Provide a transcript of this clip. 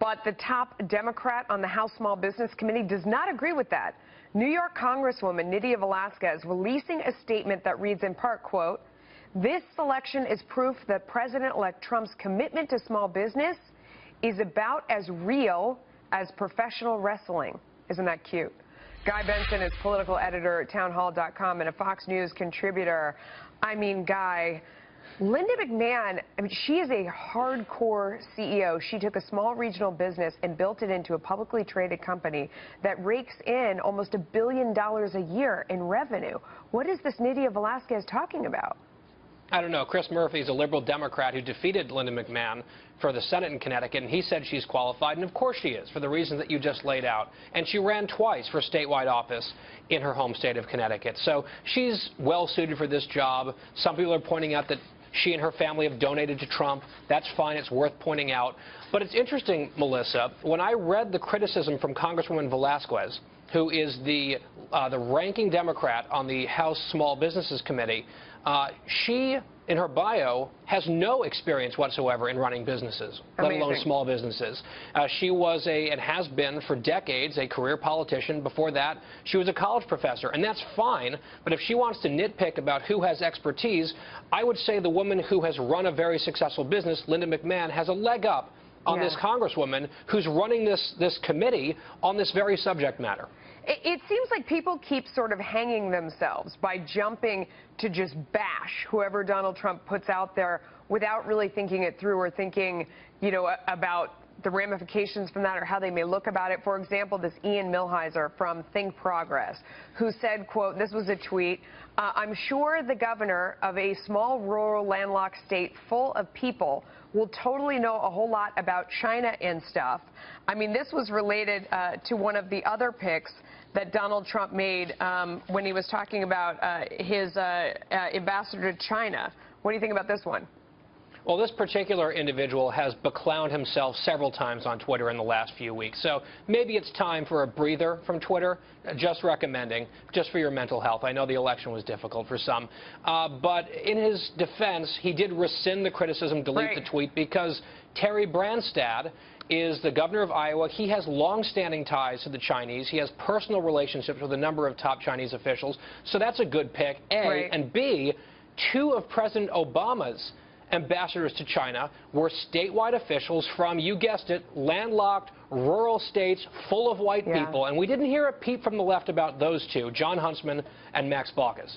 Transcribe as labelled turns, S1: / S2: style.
S1: But the top Democrat on the House Small Business Committee does not agree with that. New York Congresswoman Nydia Velázquez releasing a statement that reads in part, quote, "This selection is proof that President-elect Trump's commitment to small business is about as real as professional wrestling." Isn't that cute? Guy Benson is political editor at townhall.com and a Fox News contributor. I mean, Guy, Linda McMahon, she is a hardcore CEO. She took a small regional business and built it into a publicly traded company that rakes in almost $1 billion a year in revenue. What is this Nydia Velázquez talking about?
S2: I don't know. Chris Murphy is a liberal Democrat who defeated Linda McMahon for the Senate in Connecticut, and he said she's qualified, and of course she is, for the reasons that you just laid out. And she ran twice for statewide office in her home state of Connecticut. So she's well-suited for this job. Some people are pointing out that she and her family have donated to Trump. That's fine. It's worth pointing out. But it's interesting, Melissa, when I read the criticism from Congresswoman Velázquez, who is the ranking Democrat on the House Small Businesses Committee, she, in her bio, has no experience whatsoever in running businesses, let alone small businesses. She was and has been for decades, a career politician. Before that, she was a college professor, and that's fine. But if she wants to nitpick about who has expertise, I would say the woman who has run a very successful business, Linda McMahon, has a leg up on this congresswoman who's running this committee on this very subject matter.
S1: It seems like people keep sort of hanging themselves by jumping to just bash whoever Donald Trump puts out there without really thinking it through or thinking, you know, about the ramifications from that or how they may look about it. For example, this Ian Millhiser from Think Progress, who said, quote, this was a tweet, "I'm sure the governor of a small, rural, landlocked state full of people will totally know a whole lot about China and stuff." I mean, this was related to one of the other picks that Donald Trump made when he was talking about his ambassador to China. What do you think about this one?
S2: Well, this particular individual has beclowned himself several times on Twitter in the last few weeks. So maybe it's time for a breather from Twitter. Just recommending, just for your mental health. I know the election was difficult for some. But in his defense, he did rescind the criticism, delete the tweet, because Terry Branstad is the governor of Iowa. He has long-standing ties to the Chinese. He has personal relationships with a number of top Chinese officials. So that's a good pick, A. And B, two of President Obama's ambassadors to China were statewide officials from, you guessed it, landlocked, rural states full of white people. And we didn't hear a peep from the left about those two, John Huntsman and Max Baucus.